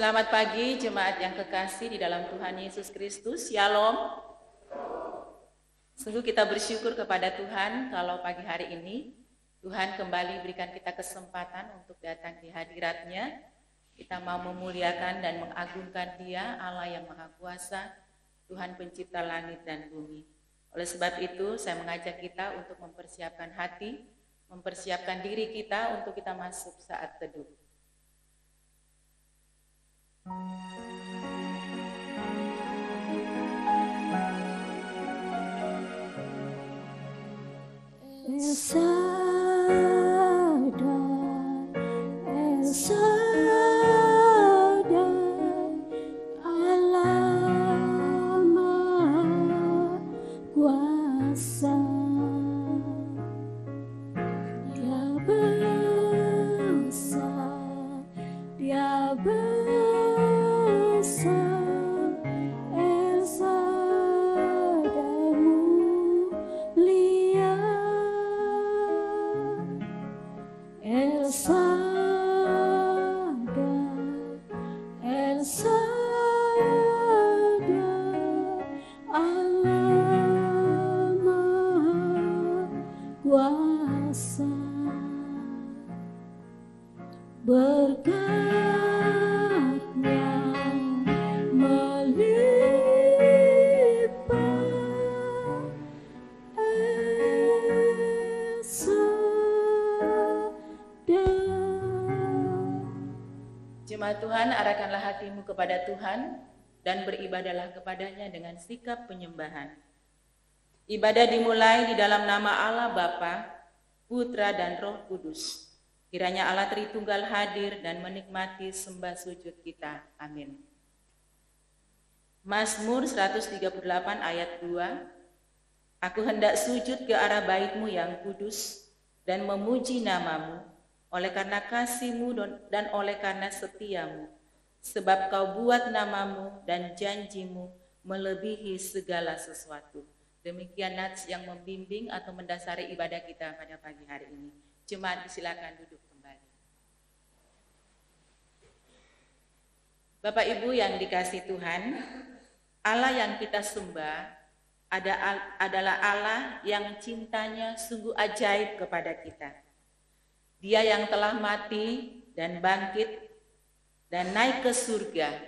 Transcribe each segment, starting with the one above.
Selamat pagi jemaat yang kekasih di dalam Tuhan Yesus Kristus. Shalom. Sungguh kita bersyukur kepada Tuhan kalau pagi hari ini Tuhan kembali berikan kita kesempatan untuk datang di hadirat-Nya. Kita mau memuliakan dan mengagungkan Dia, Allah yang Maha Kuasa, Tuhan pencipta langit dan bumi. Oleh sebab itu saya mengajak kita untuk mempersiapkan hati, mempersiapkan diri kita untuk kita masuk saat teduh. El Shaddai, Allah Maha Kuasa, Dia besar, Dia besar, El Shaddai mulia, El Shaddai, Allah Maha Kuasa, berkat-Nya melimpah, El Shaddai. Jemaat Tuhan, arahkanlah hatimu kepada Tuhan dan beribadahlah kepadanya dengan sikap penyembahan. Ibadah dimulai di dalam nama Allah Bapa, Putra dan Roh Kudus. Kiranya Allah Tritunggal hadir dan menikmati sembah sujud kita. Amin. Mazmur 138 ayat 2. Aku hendak sujud ke arah bait-Mu yang kudus dan memuji nama-Mu, oleh karena kasih-Mu dan oleh karena setia-Mu, sebab Kau buat nama-Mu dan janji-Mu melebihi segala sesuatu. Demikian nats yang membimbing atau mendasari ibadah kita pada pagi hari ini. Jemaat silakan duduk kembali. Bapak Ibu yang dikasihi Tuhan, Allah yang kita sembah adalah Allah yang cintanya sungguh ajaib kepada kita. Dia yang telah mati dan bangkit dan naik ke surga.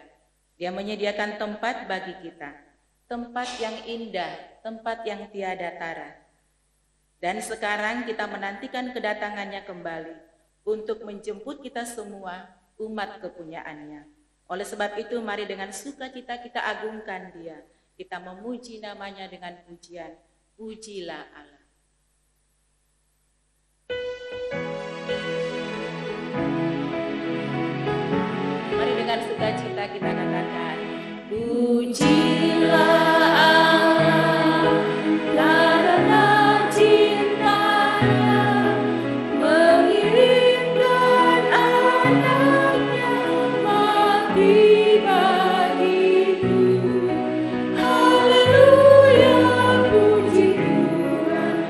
Dia menyediakan tempat bagi kita, tempat yang indah, tempat yang tiada tara. Dan sekarang kita menantikan kedatangannya kembali untuk menjemput kita semua umat kepunyaannya. Oleh sebab itu mari dengan sukacita kita agungkan Dia. Kita memuji namanya dengan pujian. Pujilah Allah. Mari dengan sukacita kita katakan, pujilah Allah karena cintanya mengirimkan anaknya mati bagiku. Haleluya, puji Tuhan,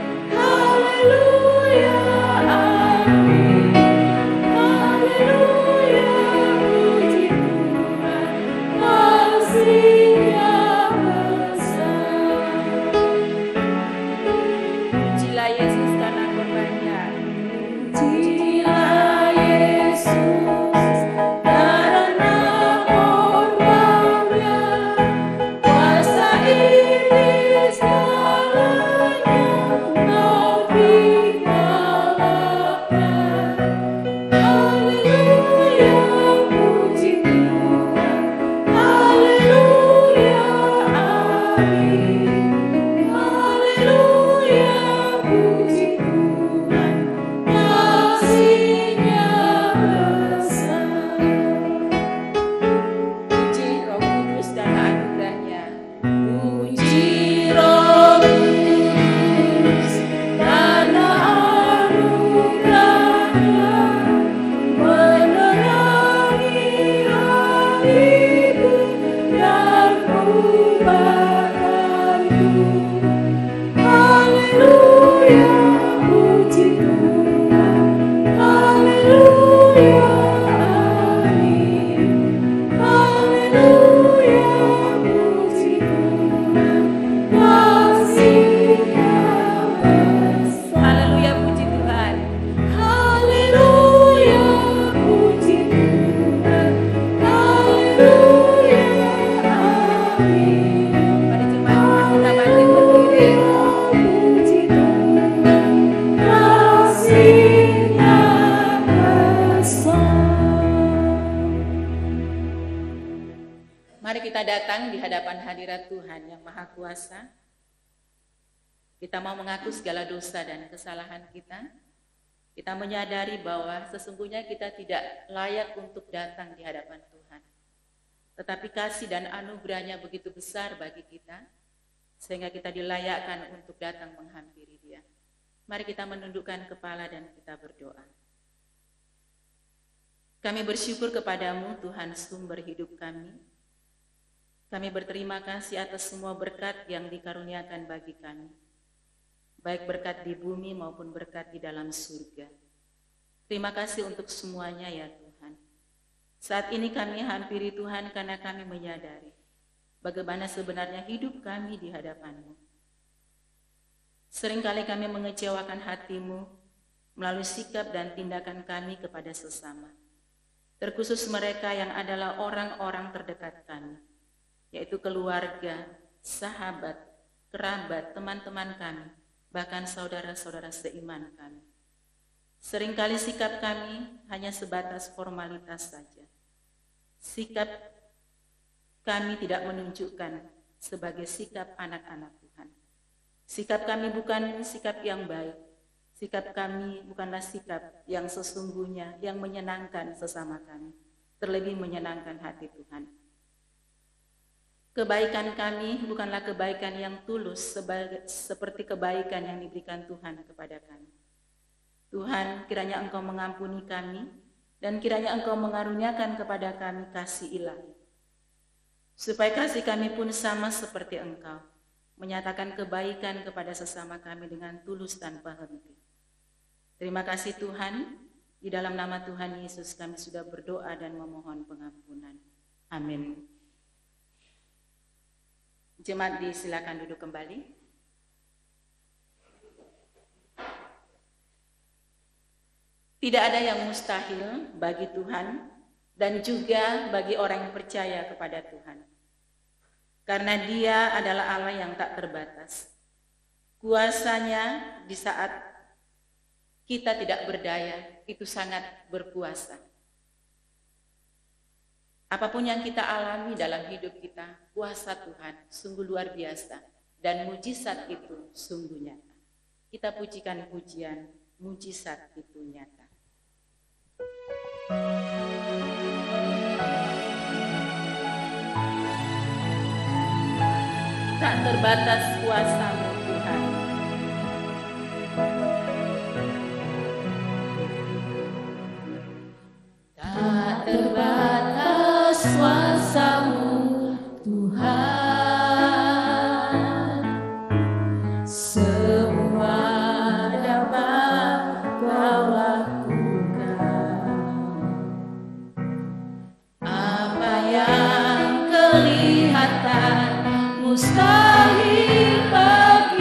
hadapan hadirat Tuhan yang Maha Kuasa, kita mau mengaku segala dosa dan kesalahan kita. Kita menyadari bahwa sesungguhnya kita tidak layak untuk datang di hadapan Tuhan. Tetapi kasih dan anugerahnya begitu besar bagi kita, sehingga kita dilayakkan untuk datang menghampiri Dia. Mari kita menundukkan kepala dan kita berdoa. Kami bersyukur kepadamu, Tuhan sumber hidup kami. Kami berterima kasih atas semua berkat yang dikaruniakan bagi kami, baik berkat di bumi maupun berkat di dalam surga. Terima kasih untuk semuanya ya Tuhan. Saat ini kami hampiri Tuhan karena kami menyadari bagaimana sebenarnya hidup kami di hadapan-Mu. Seringkali kami mengecewakan hati-Mu melalui sikap dan tindakan kami kepada sesama, terkhusus mereka yang adalah orang-orang terdekat kami, yaitu keluarga, sahabat, kerabat, teman-teman kami, bahkan saudara-saudara seiman kami. Seringkali sikap kami hanya sebatas formalitas saja. Sikap kami tidak menunjukkan sebagai sikap anak-anak Tuhan. Sikap kami bukan sikap yang baik. Sikap kami bukanlah sikap yang sesungguhnya, yang menyenangkan sesama kami, terlebih menyenangkan hati Tuhan. Kebaikan kami bukanlah kebaikan yang tulus seperti kebaikan yang diberikan Tuhan kepada kami. Tuhan, kiranya Engkau mengampuni kami dan kiranya Engkau mengaruniakan kepada kami kasih ilahi, supaya kasih kami pun sama seperti Engkau, menyatakan kebaikan kepada sesama kami dengan tulus tanpa henti. Terima kasih Tuhan, di dalam nama Tuhan Yesus kami sudah berdoa dan memohon pengampunan. Amin. Jemaat disilakan duduk kembali. Tidak ada yang mustahil bagi Tuhan dan juga bagi orang yang percaya kepada Tuhan. Karena Dia adalah Allah yang tak terbatas. Kuasanya di saat kita tidak berdaya, itu sangat berkuasa. Apapun yang kita alami dalam hidup kita, kuasa Tuhan sungguh luar biasa dan mujizat itu sungguh nyata. Kita pujikan pujian, mujizat itu nyata. Tak terbatas kuasa-Mu Tuhan. Tak terbatas kuasa-Mu Tuhan, semua dapat Kau lakukan. Apa yang kelihatan mustahil bagi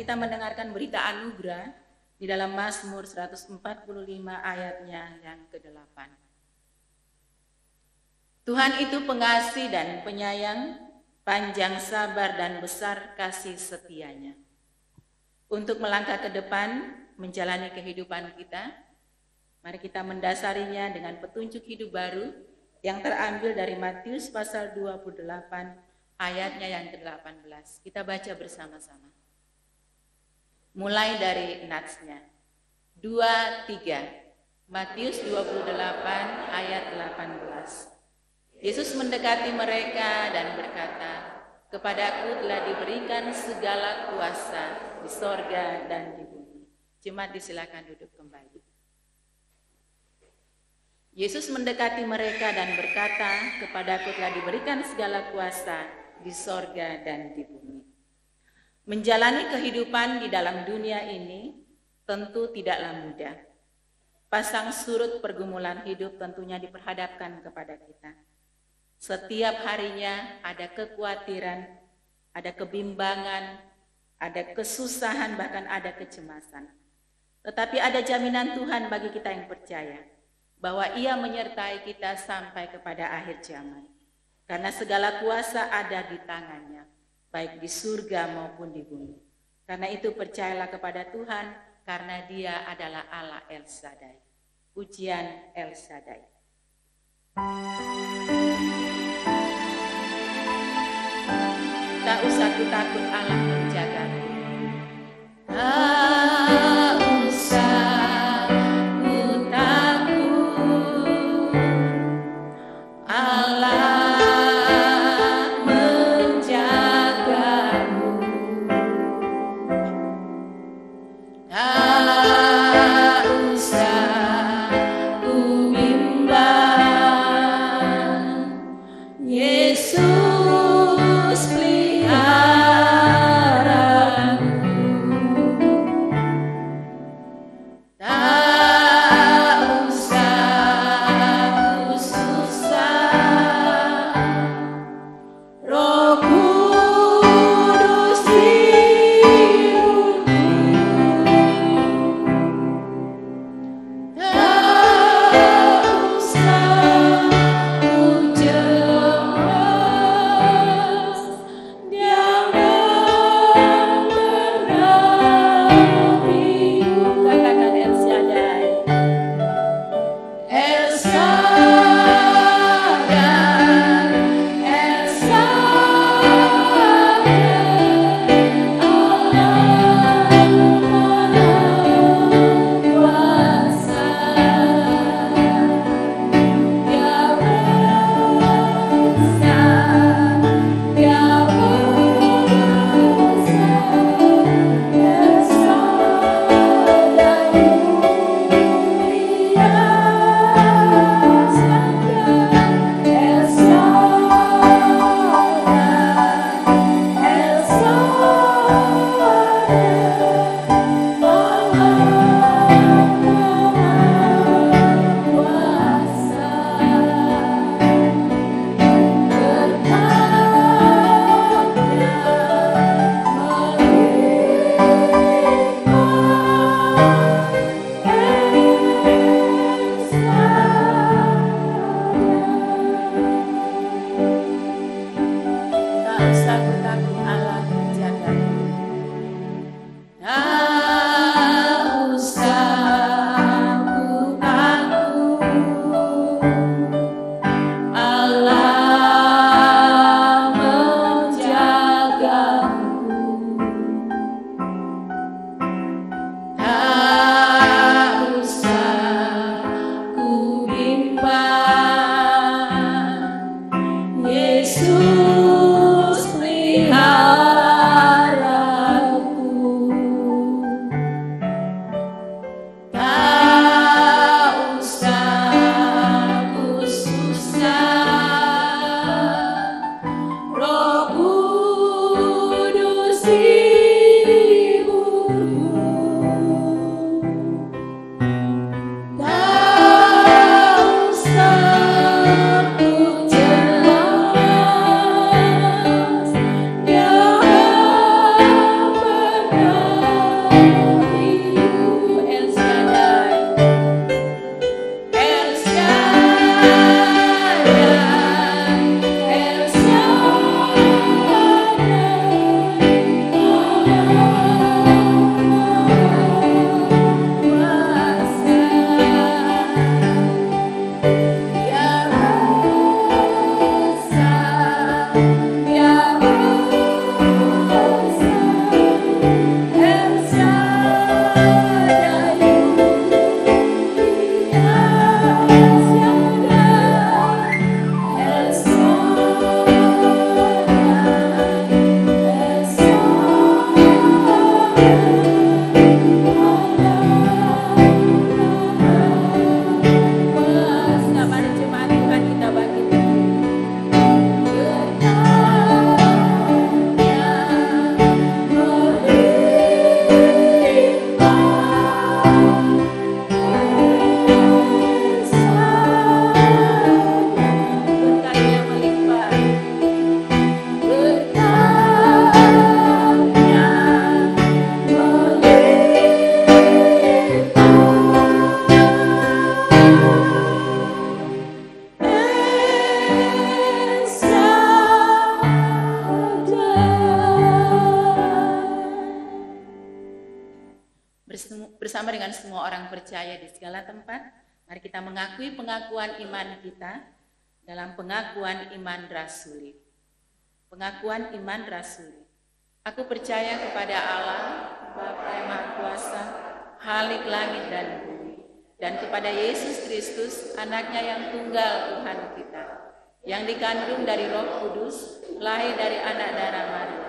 kita mendengarkan berita anugerah di dalam Mazmur 145 ayatnya yang ke-8. Tuhan itu pengasih dan penyayang, panjang sabar dan besar kasih setianya. Untuk melangkah ke depan, menjalani kehidupan kita, mari kita mendasarinya dengan petunjuk hidup baru yang terambil dari Matius pasal 28 ayatnya yang ke-18. Kita baca bersama-sama. Mulai dari natsnya. 2, 3. Matius 28 ayat 18. Yesus mendekati mereka dan berkata, "Kepadaku telah diberikan segala kuasa di sorga dan di bumi." Jemaat disilakan duduk kembali. Yesus mendekati mereka dan berkata, "Kepadaku telah diberikan segala kuasa di sorga dan di bumi." Menjalani kehidupan di dalam dunia ini tentu tidaklah mudah. Pasang surut pergumulan hidup tentunya diperhadapkan kepada kita. Setiap harinya ada kekhawatiran, ada kebimbangan, ada kesusahan, bahkan ada kecemasan. Tetapi ada jaminan Tuhan bagi kita yang percaya bahwa Ia menyertai kita sampai kepada akhir zaman. Karena segala kuasa ada di tangannya, baik di surga maupun di bumi. Karena itu percayalah kepada Tuhan, karena Dia adalah Allah El Shaddai. Pujian El Shaddai. Tak usah ku takut, Allah menjagaku. Tak usah ku takut, Allah menjagamu. Tak usah ku bimbang, Yesus peliharaku. semua orang percaya di segala tempat, mari kita mengakui pengakuan iman kita dalam pengakuan iman rasuli. Pengakuan iman rasuli. Aku percaya kepada Allah, Bapa yang Maha Kuasa, Khalik langit dan bumi, dan kepada Yesus Kristus, anaknya yang tunggal Tuhan kita, yang dikandung dari Roh Kudus, lahir dari anak darah Maria,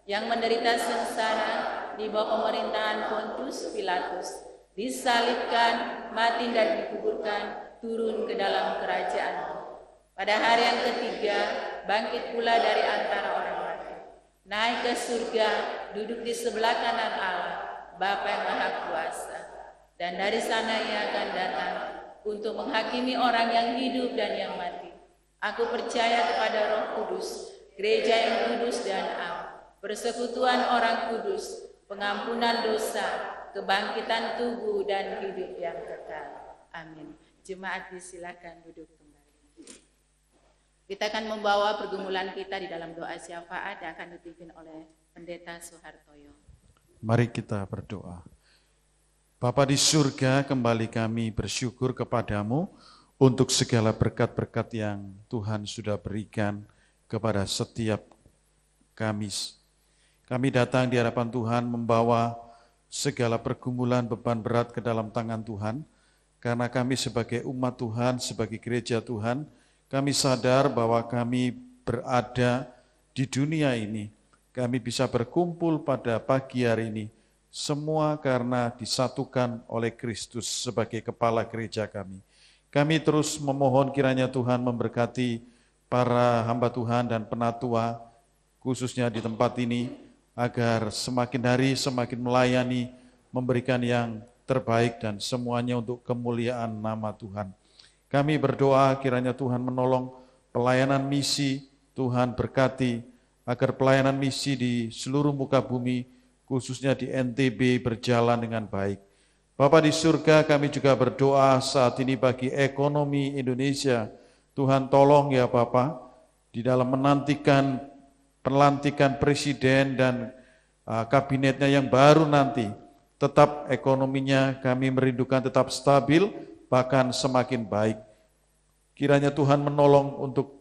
yang menderita sengsara di bawah pemerintahan Pontius Pilatus, disalibkan, mati dan dikuburkan, turun ke dalam kerajaan. Pada hari yang ketiga, bangkit pula dari antara orang mati, naik ke surga, duduk di sebelah kanan Allah, Bapa yang Maha Kuasa, dan dari sana Ia akan datang untuk menghakimi orang yang hidup dan yang mati. Aku percaya kepada Roh Kudus, gereja yang kudus dan am, persekutuan orang kudus, pengampunan dosa, kebangkitan tubuh dan hidup yang kekal. Amin. Jemaat disilakan duduk kembali. Kita akan membawa pergumulan kita di dalam doa syafaat yang akan dipimpin oleh Pendeta Soehartoyo. Mari kita berdoa. Bapa di surga, kembali kami bersyukur kepadamu untuk segala berkat-berkat yang Tuhan sudah berikan kepada setiap kami. Kami datang di hadapan Tuhan membawa segala pergumulan beban berat ke dalam tangan Tuhan, karena kami sebagai umat Tuhan, sebagai gereja Tuhan, kami sadar bahwa kami berada di dunia ini. Kami bisa berkumpul pada pagi hari ini, semua karena disatukan oleh Kristus sebagai kepala gereja kami. Kami terus memohon kiranya Tuhan memberkati para hamba Tuhan dan penatua, khususnya di tempat ini, agar semakin hari semakin melayani, memberikan yang terbaik dan semuanya untuk kemuliaan nama Tuhan. Kami berdoa kiranya Tuhan menolong pelayanan misi, Tuhan berkati, agar pelayanan misi di seluruh muka bumi, khususnya di NTB, berjalan dengan baik. Bapa di surga, kami juga berdoa saat ini bagi ekonomi Indonesia. Tuhan tolong ya Bapa, di dalam menantikan pelantikan presiden dan kabinetnya yang baru nanti, tetap ekonominya kami merindukan tetap stabil, bahkan semakin baik. Kiranya Tuhan menolong untuk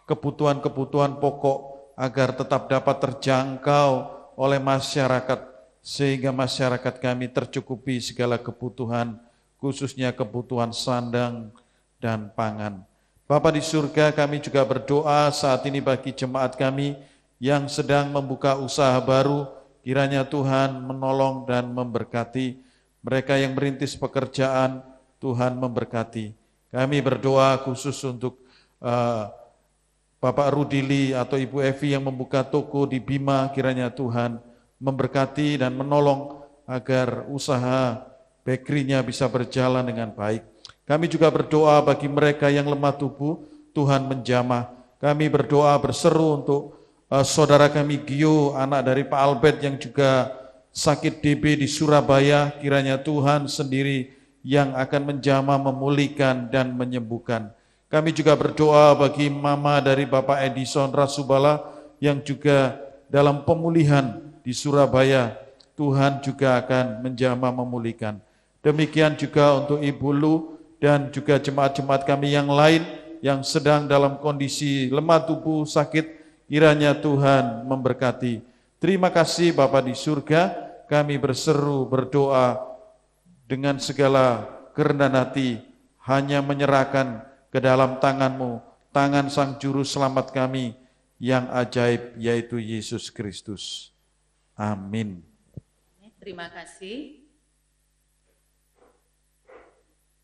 kebutuhan-kebutuhan pokok agar tetap dapat terjangkau oleh masyarakat, sehingga masyarakat kami tercukupi segala kebutuhan, khususnya kebutuhan sandang dan pangan. Bapa di surga, kami juga berdoa saat ini bagi jemaat kami yang sedang membuka usaha baru, kiranya Tuhan menolong dan memberkati. Mereka yang merintis pekerjaan, Tuhan memberkati. Kami berdoa khusus untuk Bapak Rudili atau Ibu Evi yang membuka toko di Bima, kiranya Tuhan memberkati dan menolong agar usaha bakery-nya bisa berjalan dengan baik. Kami juga berdoa bagi mereka yang lemah tubuh, Tuhan menjamah. Kami berdoa berseru untuk saudara kami Gio, anak dari Pak Albert yang juga sakit DB di Surabaya, kiranya Tuhan sendiri yang akan menjamah, memulihkan dan menyembuhkan. Kami juga berdoa bagi mama dari Bapak Edison Rasubala yang juga dalam pemulihan di Surabaya, Tuhan juga akan menjamah memulihkan. Demikian juga untuk Ibu Lu dan juga jemaat-jemaat kami yang lain yang sedang dalam kondisi lemah tubuh, sakit, kiranya Tuhan memberkati. Terima kasih Bapa di surga, kami berseru berdoa dengan segala kerendahan hati, hanya menyerahkan ke dalam tangan-Mu, tangan Sang Juru Selamat kami yang ajaib, yaitu Yesus Kristus. Amin. Terima kasih.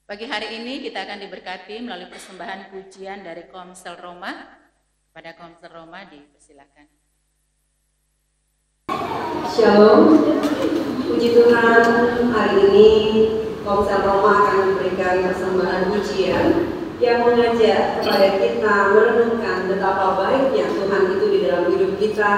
Pagi hari ini kita akan diberkati melalui persembahan pujian dari Komsel Roma. Pada Komsel Roma dipersilakan. Shalom, puji Tuhan, hari ini Komsel Roma akan memberikan persembahan pujian yang mengajak kepada kita merenungkan betapa baiknya Tuhan itu di dalam hidup kita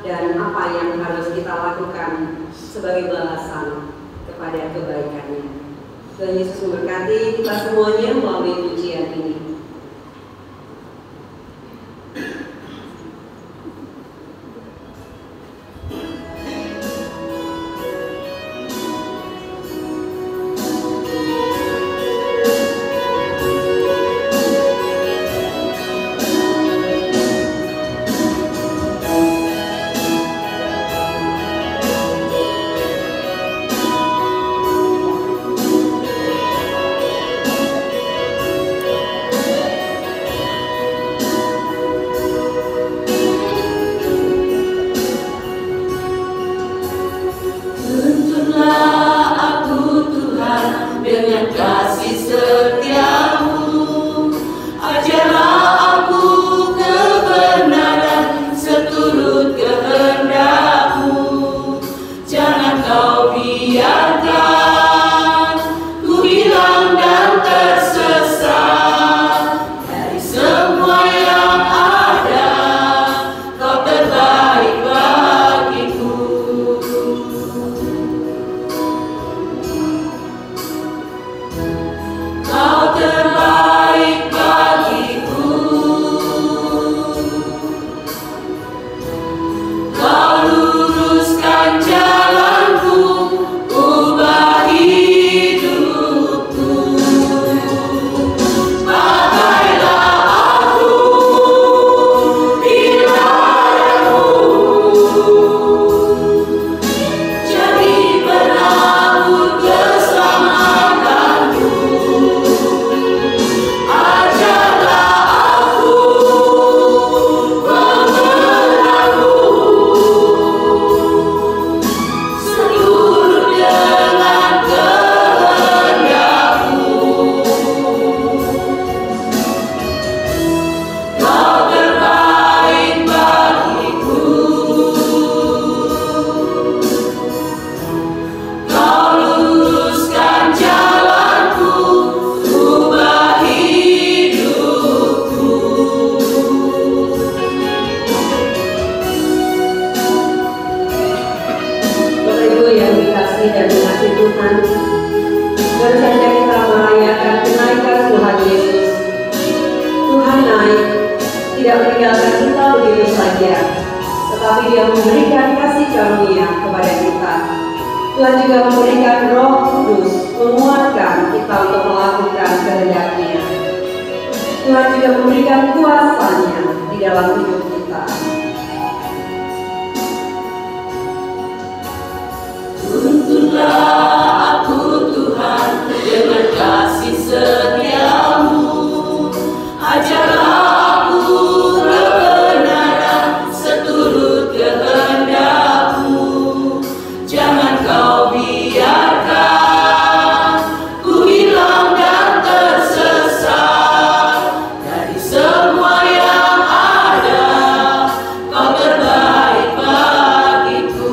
dan apa yang harus kita lakukan sebagai balasan kepada kebaikannya. Tuhan Yesus memberkati kita semuanya melalui pujian ini. dengan kasih setiamu. Ajarlah aku kebenaran seturut kehendak-Mu. Jangan Kau biarkan ku hilang dan tersesat. Dari semua yang ada, Kau terbaik bagiku. Kau terbaik bagiku. Kau luruskan jalanku, ubah hidupku. Pakailah aku di layar-Mu, jadi penabur keselamatanku. Ajarlah aku memelukmu seturut dengan kehendak-Mu. Kau terbaik bagiku. Kau luruskan jalanku, ubah hidupku. Bapak Ibu yang dikasihi dan dikasihi Tuhan, baru saja kita merayakan kenaikan Tuhan Yesus. Tuhan naik, tidak meninggalkan kita begitu saja, tetapi Dia memberikan kasih karunia kepada kita. Tuhan juga memberikan Roh Kudus, menguatkan kita untuk melakukan kehendak-Nya. Tuhan juga memberikan kuasa-Nya di dalam hidup kita. Tuntunlah aku Tuhan dengan kasih setiamu. Ajarlah aku kebenaran seturut kehendak-Mu. Jangan Kau biarkan ku hilang dan tersesat. Dari semua yang ada, Kau terbaik bagiku.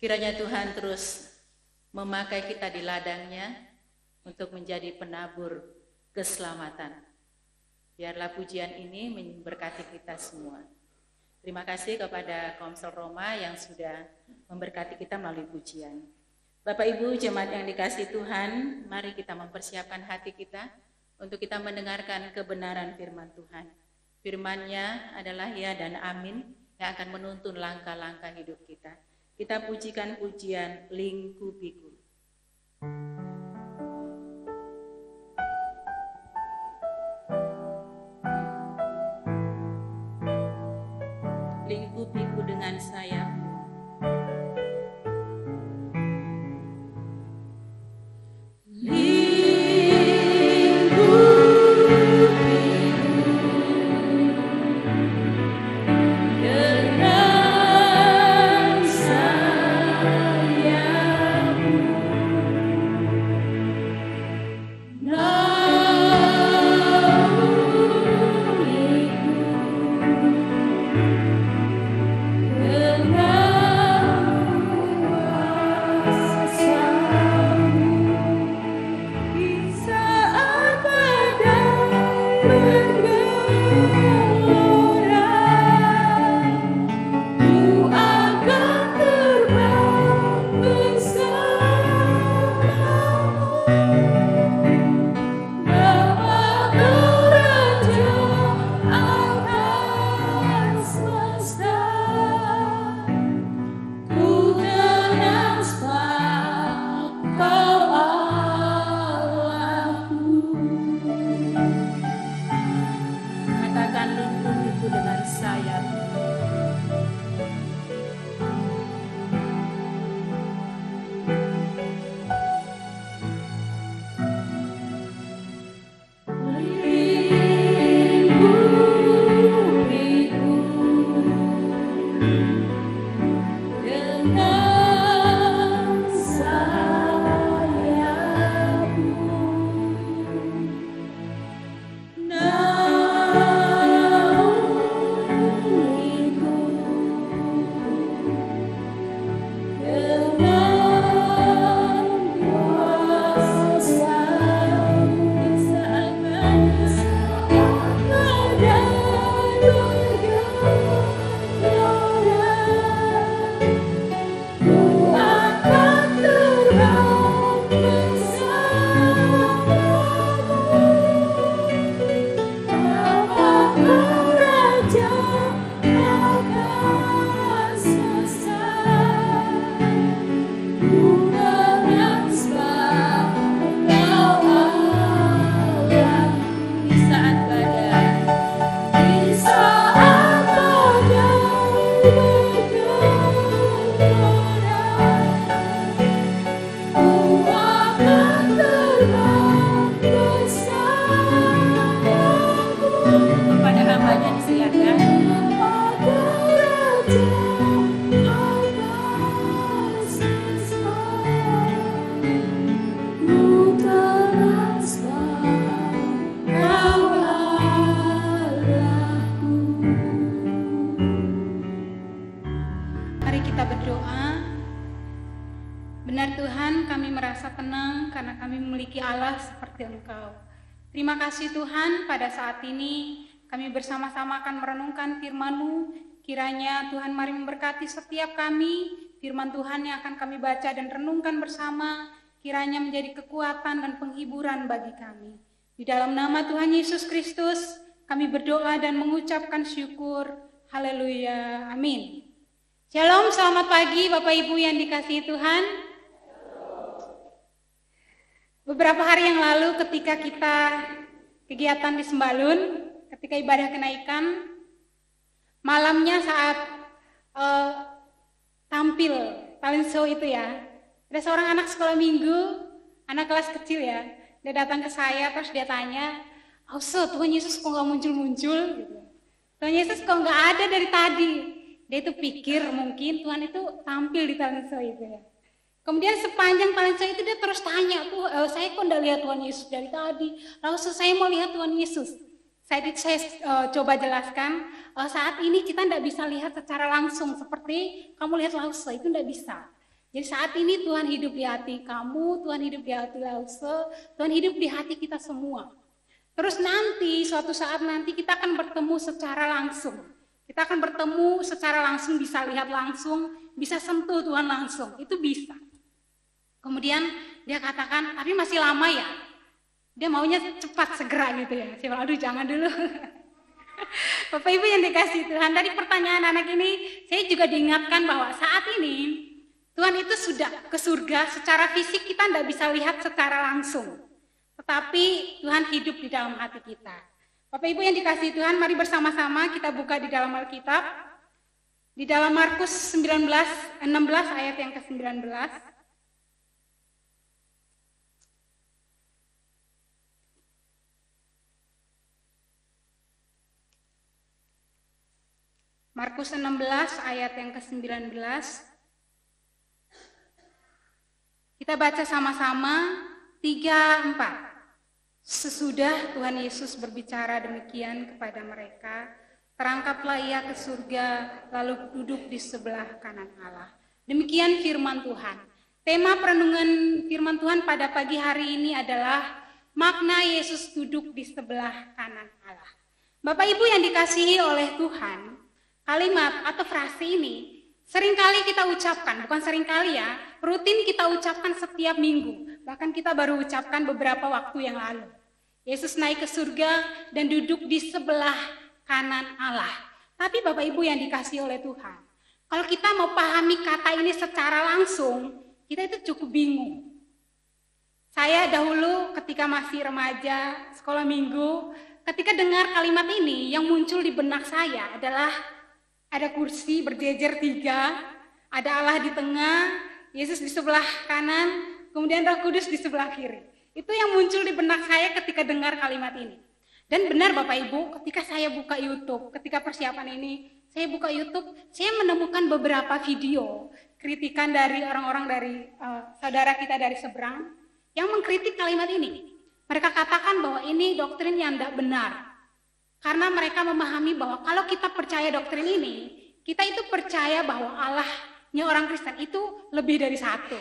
Kiranya Tuhan terus memakai kita di ladang-Nya untuk menjadi penabur keselamatan. Biarlah pujian ini memberkati kita semua. Terima kasih kepada Komsel Roma yang sudah memberkati kita melalui pujian. Bapak Ibu jemaat yang dikasihi Tuhan, mari kita mempersiapkan hati kita untuk kita mendengarkan kebenaran firman Tuhan. Firman-Nya adalah ya dan amin yang akan menuntun langkah-langkah hidup kita. Kita pujikan pujian Lingkupiku. Lingkupiku dengan sayapmu. Terima kasih Tuhan, pada saat ini kami bersama-sama akan merenungkan firman-Mu. Kiranya Tuhan mari memberkati setiap kami, firman Tuhan yang akan kami baca dan renungkan bersama, kiranya menjadi kekuatan dan penghiburan bagi kami. Di dalam nama Tuhan Yesus Kristus, kami berdoa dan mengucapkan syukur. Haleluya, amin. Shalom, selamat pagi Bapak Ibu yang dikasihi Tuhan. Beberapa hari yang lalu ketika kita kegiatan di Sembalun, ketika ibadah kenaikan, malamnya saat tampil talent show itu ya, ada seorang anak sekolah minggu, anak kelas kecil ya, dia datang ke saya terus dia tanya, Tuhan Yesus kok gak muncul-muncul? Gitu. Tuhan Yesus kok gak ada dari tadi? Dia itu pikir mungkin Tuhan itu tampil di talent show itu ya. Kemudian sepanjang talent show itu dia terus tanya, saya kok enggak lihat Tuhan Yesus dari tadi. Lalu saya mau lihat Tuhan Yesus. Saya coba jelaskan, saat ini kita enggak bisa lihat secara langsung seperti kamu lihat Lause, itu enggak bisa. Jadi saat ini Tuhan hidup di hati kamu, Tuhan hidup di hati Lause, Tuhan hidup di hati kita semua. Terus nanti, suatu saat nanti kita akan bertemu secara langsung. Kita akan bertemu secara langsung, bisa lihat langsung, bisa sentuh Tuhan langsung, itu bisa. Kemudian dia katakan, tapi masih lama ya? Dia maunya cepat, segera gitu ya. Saya bilang, aduh jangan dulu. Bapak Ibu yang dikasih Tuhan, dari pertanyaan anak ini, saya juga diingatkan bahwa saat ini, Tuhan itu sudah ke surga, secara fisik kita tidak bisa lihat secara langsung. Tetapi Tuhan hidup di dalam hati kita. Bapak Ibu yang dikasihi Tuhan, mari bersama-sama kita buka di dalam Alkitab. Di dalam Markus 16 ayat yang ke-19. Markus 16 ayat yang ke-19. Kita baca sama-sama 3-4. Sesudah Tuhan Yesus berbicara demikian kepada mereka, terangkatlah ia ke surga, lalu duduk di sebelah kanan Allah. Demikian firman Tuhan. Tema perenungan firman Tuhan pada pagi hari ini adalah makna Yesus duduk di sebelah kanan Allah. Bapak Ibu yang dikasihi oleh Tuhan, kalimat atau frase ini seringkali kita ucapkan, bukan seringkali ya, rutin kita ucapkan setiap minggu. Bahkan kita baru ucapkan beberapa waktu yang lalu. Yesus naik ke surga dan duduk di sebelah kanan Allah. Tapi Bapak Ibu yang dikasihi oleh Tuhan, kalau kita mau pahami kata ini secara langsung, kita itu cukup bingung. Saya dahulu ketika masih remaja, sekolah minggu, ketika dengar kalimat ini, yang muncul di benak saya adalah ada kursi berjejer 3, ada Allah di tengah, Yesus di sebelah kanan, kemudian Roh Kudus di sebelah kiri. Itu yang muncul di benak saya ketika dengar kalimat ini. Dan benar Bapak Ibu, ketika saya buka YouTube, ketika persiapan ini, saya buka YouTube, saya menemukan beberapa video kritikan dari orang-orang dari saudara kita dari seberang yang mengkritik kalimat ini. Mereka katakan bahwa ini doktrin yang tidak benar. Karena mereka memahami bahwa kalau kita percaya doktrin ini, kita itu percaya bahwa Allahnya orang Kristen itu lebih dari satu.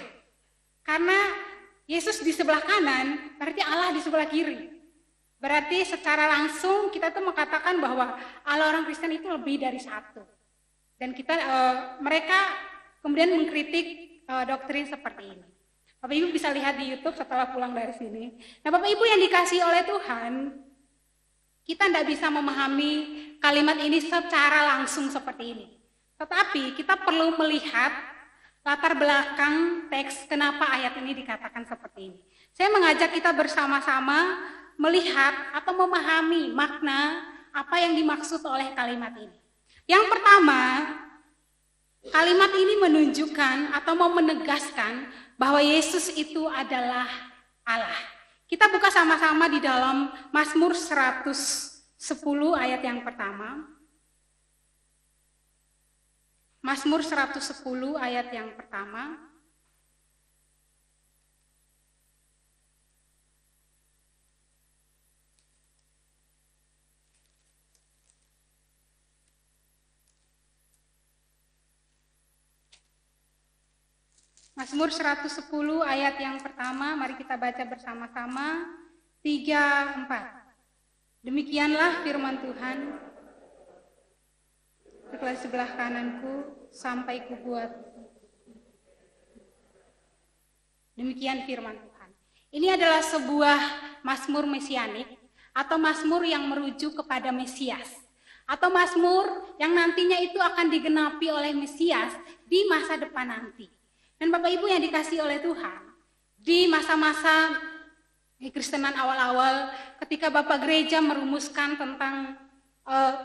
Karena Yesus di sebelah kanan, berarti Allah di sebelah kiri. Berarti secara langsung kita tuh mengatakan bahwa Allah orang Kristen itu lebih dari satu. Dan mereka kemudian mengkritik doktrin seperti ini. Bapak Ibu bisa lihat di YouTube setelah pulang dari sini. Nah Bapak Ibu yang dikasihi oleh Tuhan, kita tidak bisa memahami kalimat ini secara langsung seperti ini. Tetapi kita perlu melihat latar belakang teks kenapa ayat ini dikatakan seperti ini. Saya mengajak kita bersama-sama melihat atau memahami makna apa yang dimaksud oleh kalimat ini. Yang pertama, kalimat ini menunjukkan atau mau menegaskan bahwa Yesus itu adalah Allah. Kita buka sama-sama di dalam Mazmur 110 ayat yang pertama. Mazmur 110 ayat yang pertama. Mazmur 110 ayat yang pertama, mari kita baca bersama-sama 3-4. Demikianlah firman Tuhan. Duduklah sebelah kananku sampai kubuat. Demikian firman Tuhan. Ini adalah sebuah mazmur mesianik atau mazmur yang merujuk kepada Mesias. Atau mazmur yang nantinya itu akan digenapi oleh Mesias di masa depan nanti. Dan Bapak Ibu yang dikasihi oleh Tuhan, di masa-masa kekristenan awal-awal ketika Bapak Gereja merumuskan tentang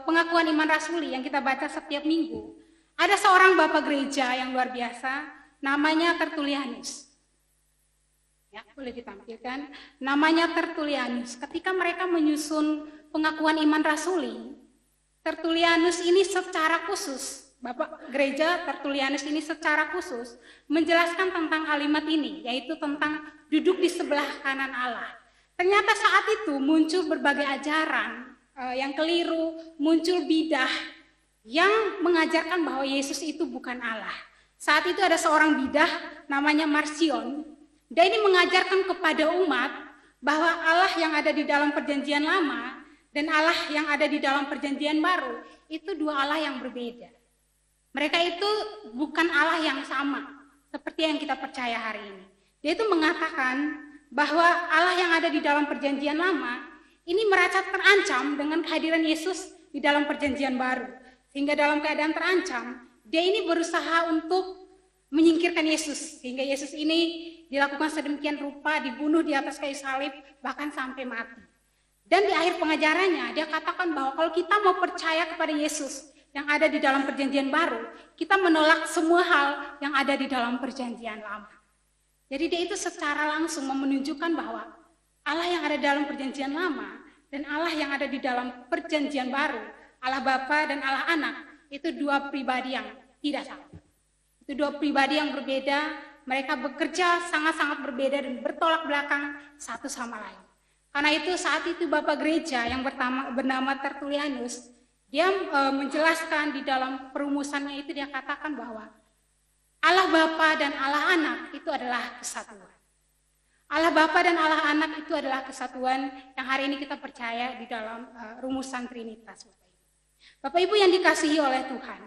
pengakuan iman rasuli yang kita baca setiap minggu, ada seorang Bapak Gereja yang luar biasa, namanya Tertullianus. Ya, boleh ditampilkan. Namanya Tertullianus. Ketika mereka menyusun pengakuan iman rasuli, Tertullianus ini secara khusus, Bapak Gereja Tertullianus ini secara khusus menjelaskan tentang kalimat ini, yaitu tentang duduk di sebelah kanan Allah. Ternyata saat itu muncul berbagai ajaran yang keliru, muncul bidah yang mengajarkan bahwa Yesus itu bukan Allah. Saat itu ada seorang bidah namanya Marcion. Dia ini mengajarkan kepada umat bahwa Allah yang ada di dalam perjanjian lama dan Allah yang ada di dalam perjanjian baru itu dua Allah yang berbeda. Mereka itu bukan Allah yang sama seperti yang kita percaya hari ini. Dia itu mengatakan bahwa Allah yang ada di dalam perjanjian lama ini merasa terancam dengan kehadiran Yesus di dalam perjanjian baru. Sehingga dalam keadaan terancam, dia ini berusaha untuk menyingkirkan Yesus. Sehingga Yesus ini dilakukan sedemikian rupa, dibunuh di atas kayu salib, bahkan sampai mati. Dan di akhir pengajarannya, dia katakan bahwa kalau kita mau percaya kepada Yesus yang ada di dalam perjanjian baru, kita menolak semua hal yang ada di dalam perjanjian lama. Jadi dia itu secara langsung menunjukkan bahwa Allah yang ada dalam perjanjian lama dan Allah yang ada di dalam perjanjian baru, Allah Bapa dan Allah Anak, itu dua pribadi yang tidak sama. Itu dua pribadi yang berbeda, mereka bekerja sangat-sangat berbeda dan bertolak belakang satu sama lain. Karena itu saat itu Bapak Gereja yang bernama Tertullianus, dia menjelaskan di dalam perumusannya itu dia katakan bahwa Allah Bapa dan Allah Anak itu adalah kesatuan. Allah Bapa dan Allah Anak itu adalah kesatuan yang hari ini kita percaya di dalam rumusan Trinitas. Bapak Ibu yang dikasihi oleh Tuhan,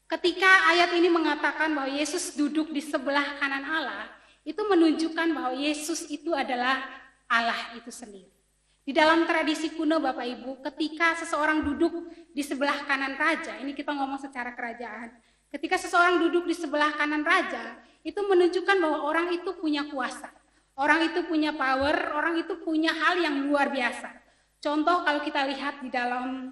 ketika ayat ini mengatakan bahwa Yesus duduk di sebelah kanan Allah, itu menunjukkan bahwa Yesus itu adalah Allah itu sendiri. Di dalam tradisi kuno Bapak Ibu, ketika seseorang duduk di sebelah kanan raja, ini kita ngomong secara kerajaan, ketika seseorang duduk di sebelah kanan raja, itu menunjukkan bahwa orang itu punya kuasa, orang itu punya power, orang itu punya hal yang luar biasa. Contoh kalau kita lihat di dalam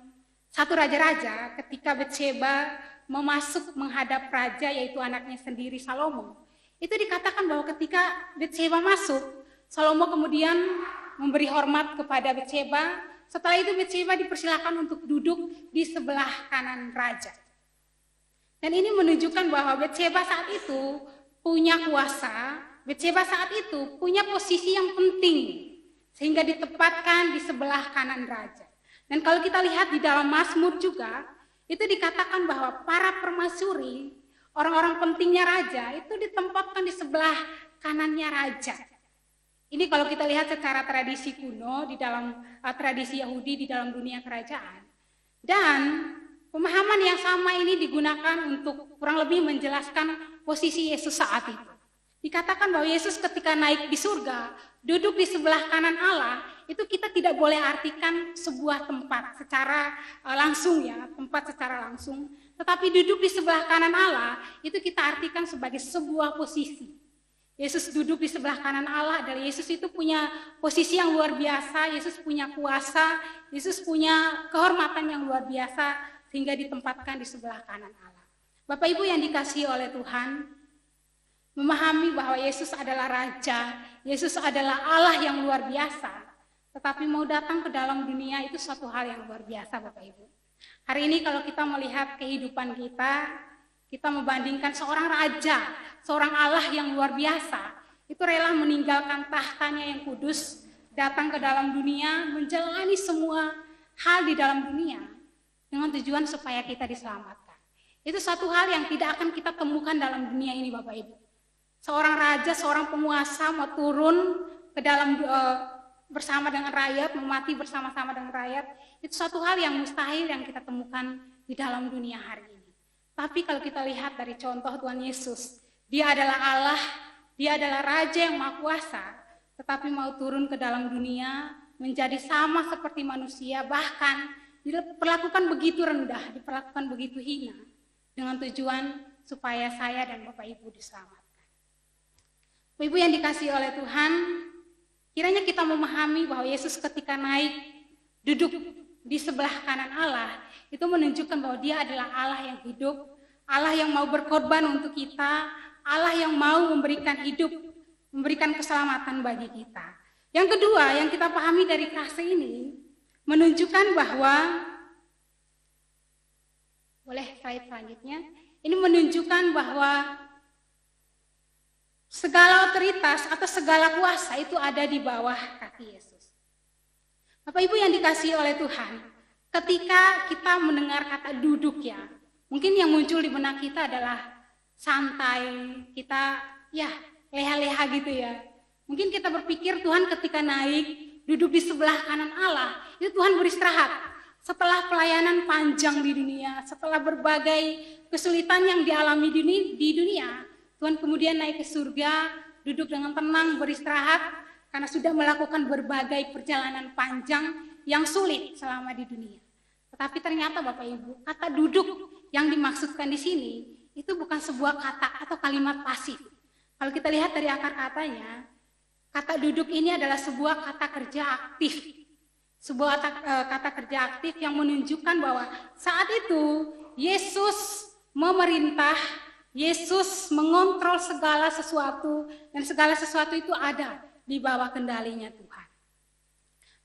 satu raja-raja, ketika Batsheba mau masuk menghadap raja, yaitu anaknya sendiri Salomo, itu dikatakan bahwa ketika Batsheba masuk, Salomo kemudian memberi hormat kepada Batsheba. Setelah itu Batsheba dipersilakan untuk duduk di sebelah kanan raja. Dan ini menunjukkan bahwa Batsheba saat itu punya kuasa, Batsheba saat itu punya posisi yang penting, sehingga ditempatkan di sebelah kanan raja. Dan kalau kita lihat di dalam Mazmur juga, itu dikatakan bahwa para permaisuri, orang-orang pentingnya raja, itu ditempatkan di sebelah kanannya raja. Ini kalau kita lihat secara tradisi kuno, di dalam tradisi Yahudi, di dalam dunia kerajaan. Dan pemahaman yang sama ini digunakan untuk kurang lebih menjelaskan posisi Yesus saat itu. Dikatakan bahwa Yesus ketika naik di surga, duduk di sebelah kanan Allah, itu kita tidak boleh artikan sebuah tempat secara langsung ya, tempat secara langsung. Tetapi duduk di sebelah kanan Allah, itu kita artikan sebagai sebuah posisi. Yesus duduk di sebelah kanan Allah adalah Yesus itu punya posisi yang luar biasa, Yesus punya kuasa, Yesus punya kehormatan yang luar biasa sehingga ditempatkan di sebelah kanan Allah. Bapak Ibu yang dikasihi oleh Tuhan, memahami bahwa Yesus adalah Raja, Yesus adalah Allah yang luar biasa, tetapi mau datang ke dalam dunia itu suatu hal yang luar biasa Bapak Ibu. Hari ini kalau kita melihat kehidupan kita membandingkan seorang raja, seorang Allah yang luar biasa, itu rela meninggalkan tahtanya yang kudus, datang ke dalam dunia, menjalani semua hal di dalam dunia, dengan tujuan supaya kita diselamatkan. Itu satu hal yang tidak akan kita temukan dalam dunia ini Bapak Ibu. Seorang raja, seorang penguasa mau turun ke dalam bersama dengan rakyat, mau mati bersama-sama dengan rakyat, itu satu hal yang mustahil yang kita temukan di dalam dunia hari ini. Tapi kalau kita lihat dari contoh Tuhan Yesus, dia adalah Allah, dia adalah Raja yang Maha Kuasa, tetapi mau turun ke dalam dunia, menjadi sama seperti manusia, bahkan diperlakukan begitu rendah, diperlakukan begitu hina, dengan tujuan supaya saya dan Bapak Ibu diselamatkan. Bapak Ibu yang dikasihi oleh Tuhan, kiranya kita memahami bahwa Yesus ketika naik, duduk di sebelah kanan Allah, itu menunjukkan bahwa dia adalah Allah yang hidup, Allah yang mau berkorban untuk kita, Allah yang mau memberikan hidup, memberikan keselamatan bagi kita. Yang kedua yang kita pahami dari frase ini, menunjukkan bahwa, boleh slide selanjutnya, ini menunjukkan bahwa segala otoritas atau segala kuasa itu ada di bawah kaki Yesus. Bapak Ibu yang dikasihi oleh Tuhan, ketika kita mendengar kata duduk ya, mungkin yang muncul di benak kita adalah santai, kita ya leha-leha gitu ya. Mungkin kita berpikir Tuhan ketika naik, duduk di sebelah kanan Allah, itu Tuhan beristirahat. Setelah pelayanan panjang di dunia, setelah berbagai kesulitan yang dialami di dunia, Tuhan kemudian naik ke surga, duduk dengan tenang, beristirahat, karena sudah melakukan berbagai perjalanan panjang yang sulit selama di dunia. Tetapi ternyata Bapak Ibu, kata duduk yang dimaksudkan di sini, itu bukan sebuah kata atau kalimat pasif. Kalau kita lihat dari akar katanya, kata duduk ini adalah sebuah kata kerja aktif. Sebuah kata kerja aktif yang menunjukkan bahwa saat itu Yesus memerintah, Yesus mengontrol segala sesuatu, dan segala sesuatu itu ada di bawah kendalinya Tuhan.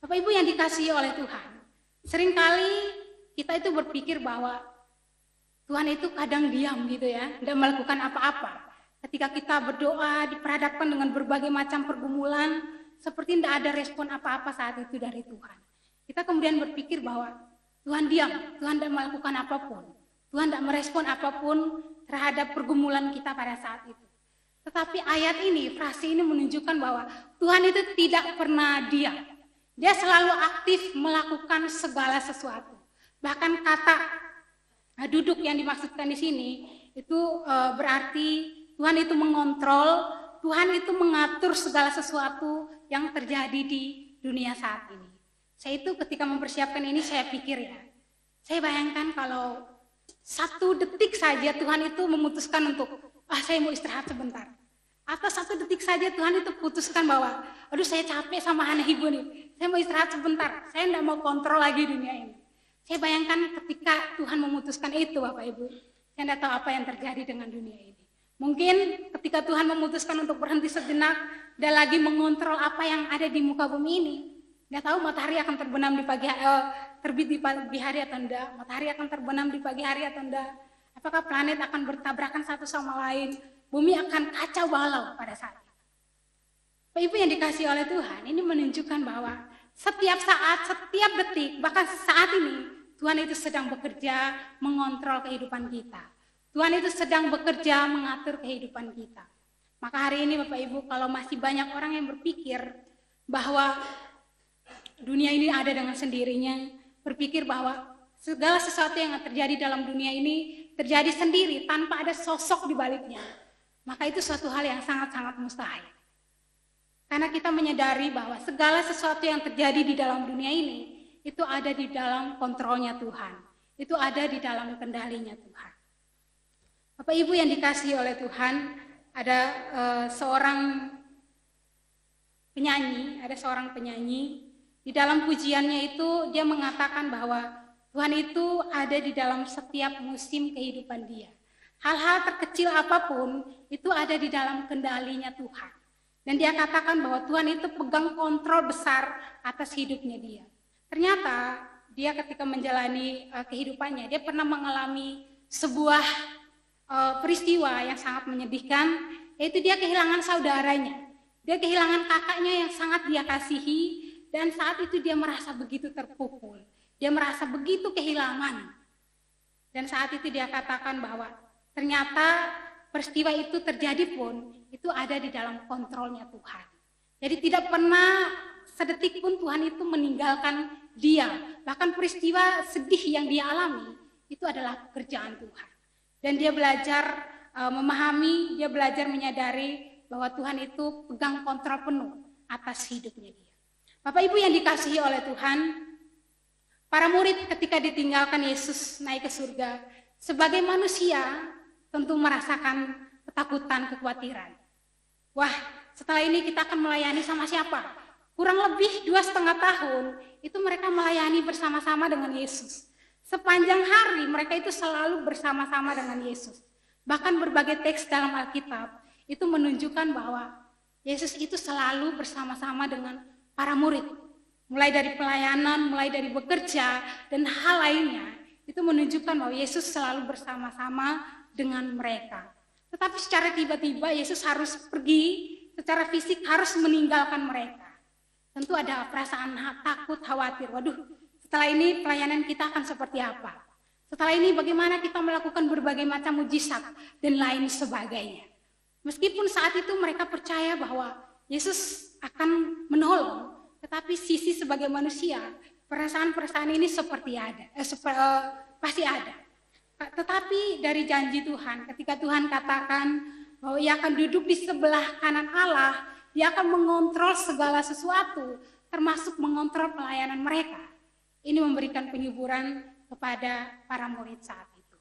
Bapak Ibu yang dikasihi oleh Tuhan, seringkali kita itu berpikir bahwa Tuhan itu kadang diam gitu ya, tidak melakukan apa-apa. Ketika kita berdoa, diperhadapkan dengan berbagai macam pergumulan, seperti tidak ada respon apa-apa saat itu dari Tuhan. Kita kemudian berpikir bahwa Tuhan diam, Tuhan tidak melakukan apapun. Tuhan tidak merespon apapun terhadap pergumulan kita pada saat itu. Tetapi ayat ini, frase ini menunjukkan bahwa Tuhan itu tidak pernah diam. Dia selalu aktif melakukan segala sesuatu. Bahkan kata duduk yang dimaksudkan di sini, itu berarti Tuhan itu mengontrol, Tuhan itu mengatur segala sesuatu yang terjadi di dunia saat ini. Saya itu ketika mempersiapkan ini saya pikir ya, saya bayangkan kalau 1 detik saja Tuhan itu memutuskan untuk, saya mau istirahat sebentar. Atau 1 detik saja Tuhan itu putuskan bahwa, aduh saya capek sama anak ibu nih, saya mau istirahat sebentar, saya tidak mau kontrol lagi dunia ini. Saya bayangkan ketika Tuhan memutuskan itu Bapak Ibu, saya tidak tahu apa yang terjadi dengan dunia ini. Mungkin ketika Tuhan memutuskan untuk berhenti sejenak dan lagi mengontrol apa yang ada di muka bumi ini, nggak tahu matahari akan terbenam di terbit di pagi hari atau enggak, matahari akan terbenam di pagi hari atau enggak, apakah planet akan bertabrakan satu sama lain, bumi akan kacau balau pada saat itu. Bapak Ibu yang dikasihi oleh Tuhan, ini menunjukkan bahwa setiap saat, setiap detik, bahkan saat ini, Tuhan itu sedang bekerja mengontrol kehidupan kita. Tuhan itu sedang bekerja mengatur kehidupan kita. Maka hari ini Bapak Ibu, kalau masih banyak orang yang berpikir bahwa dunia ini ada dengan sendirinya, berpikir bahwa segala sesuatu yang terjadi dalam dunia ini terjadi sendiri tanpa ada sosok di baliknya, maka itu suatu hal yang sangat-sangat mustahil. Karena kita menyadari bahwa segala sesuatu yang terjadi di dalam dunia ini itu ada di dalam kontrolnya Tuhan, itu ada di dalam kendalinya Tuhan. Bapak Ibu yang dikasihi oleh Tuhan, ada seorang penyanyi, di dalam pujiannya itu dia mengatakan bahwa Tuhan itu ada di dalam setiap musim kehidupan dia. Hal-hal terkecil apapun itu ada di dalam kendalinya Tuhan. Dan dia katakan bahwa Tuhan itu pegang kontrol besar atas hidupnya dia. Ternyata dia ketika menjalani kehidupannya, dia pernah mengalami sebuah peristiwa yang sangat menyedihkan, yaitu dia kehilangan saudaranya. Dia kehilangan kakaknya yang sangat dia kasihi, dan saat itu dia merasa begitu terpukul. Dia merasa begitu kehilangan. Dan saat itu dia katakan bahwa ternyata peristiwa itu terjadi pun, itu ada di dalam kontrolnya Tuhan. Jadi tidak pernah sedetik pun Tuhan itu meninggalkan dia. Bahkan peristiwa sedih yang dia alami, itu adalah pekerjaan Tuhan. Dan dia belajar memahami, dia belajar menyadari bahwa Tuhan itu pegang kontrol penuh atas hidupnya dia. Bapak Ibu yang dikasihi oleh Tuhan, para murid ketika ditinggalkan Yesus naik ke surga, sebagai manusia tentu merasakan ketakutan, kekhawatiran. Wah, setelah ini kita akan melayani sama siapa? Kurang lebih 2,5 tahun itu mereka melayani bersama-sama dengan Yesus. Sepanjang hari mereka itu selalu bersama-sama dengan Yesus. Bahkan berbagai teks dalam Alkitab itu menunjukkan bahwa Yesus itu selalu bersama-sama dengan para murid, mulai dari pelayanan, mulai dari bekerja, dan hal lainnya, itu menunjukkan bahwa Yesus selalu bersama-sama dengan mereka. Tetapi secara tiba-tiba Yesus harus pergi, secara fisik harus meninggalkan mereka. Tentu ada perasaan takut, khawatir, waduh setelah ini pelayanan kita akan seperti apa? Setelah ini bagaimana kita melakukan berbagai macam mujizat dan lain sebagainya. Meskipun saat itu mereka percaya bahwa Yesus akan menolong, tetapi sisi sebagai manusia, perasaan-perasaan ini pasti ada. Tetapi dari janji Tuhan, ketika Tuhan katakan bahwa Ia akan duduk di sebelah kanan Allah, Dia akan mengontrol segala sesuatu, termasuk mengontrol pelayanan mereka. Ini memberikan penghiburan kepada para murid saat itu.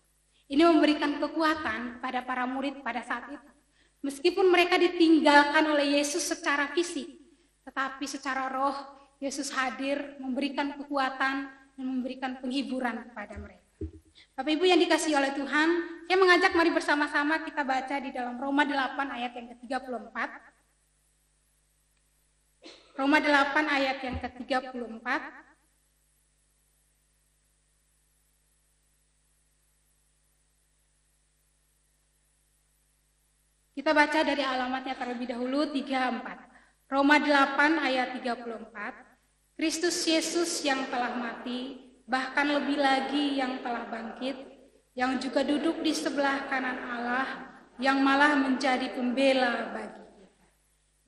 Ini memberikan kekuatan kepada para murid pada saat itu. Meskipun mereka ditinggalkan oleh Yesus secara fisik, tetapi secara roh Yesus hadir memberikan kekuatan dan memberikan penghiburan kepada mereka. Bapak Ibu yang dikasihi oleh Tuhan, saya mengajak mari bersama-sama kita baca di dalam Roma 8 ayat yang ke-34. Roma 8 ayat yang ke-34. Kita baca dari alamatnya terlebih dahulu 34. Roma 8 ayat 34. Kristus Yesus yang telah mati, bahkan lebih lagi yang telah bangkit, yang juga duduk di sebelah kanan Allah, yang malah menjadi pembela bagi kita.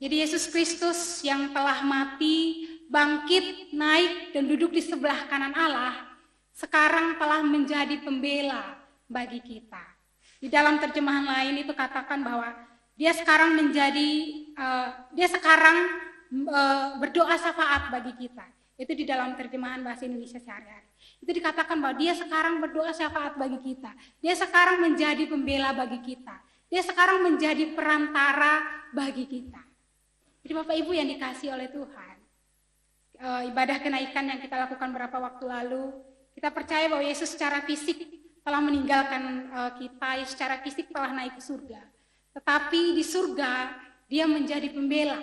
Jadi Yesus Kristus yang telah mati, bangkit, naik, dan duduk di sebelah kanan Allah, sekarang telah menjadi pembela bagi kita. Di dalam terjemahan lain itu katakan bahwa dia sekarang berdoa syafaat bagi kita. Itu di dalam terjemahan bahasa Indonesia sehari-hari. Itu dikatakan bahwa dia sekarang berdoa syafaat bagi kita. Dia sekarang menjadi pembela bagi kita. Dia sekarang menjadi perantara bagi kita. Jadi Bapak Ibu yang dikasihi oleh Tuhan, ibadah kenaikan yang kita lakukan beberapa waktu lalu, kita percaya bahwa Yesus secara fisik telah meninggalkan kita, secara fisik telah naik ke surga. Tetapi di surga, dia menjadi pembela.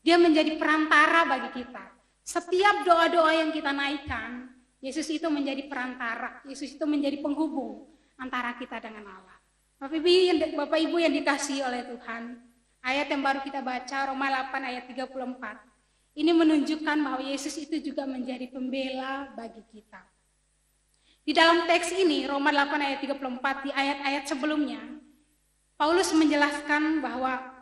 Dia menjadi perantara bagi kita. Setiap doa-doa yang kita naikkan, Yesus itu menjadi perantara. Yesus itu menjadi penghubung antara kita dengan Allah. Bapak Ibu yang dikasihi oleh Tuhan, ayat yang baru kita baca, Roma 8 ayat 34. Ini menunjukkan bahwa Yesus itu juga menjadi pembela bagi kita. Di dalam teks ini, Roma 8 ayat 34, di ayat-ayat sebelumnya, Paulus menjelaskan bahwa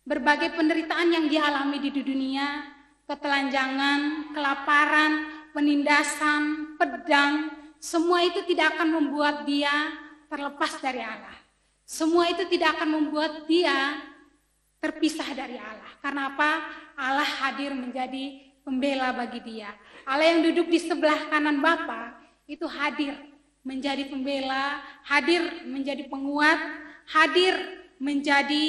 berbagai penderitaan yang dia alami di dunia, ketelanjangan, kelaparan, penindasan, pedang, semua itu tidak akan membuat dia terlepas dari Allah. Semua itu tidak akan membuat dia terpisah dari Allah. Karena apa? Allah hadir menjadi pembela bagi dia. Allah yang duduk di sebelah kanan Bapa itu hadir menjadi pembela, hadir menjadi penguat, hadir menjadi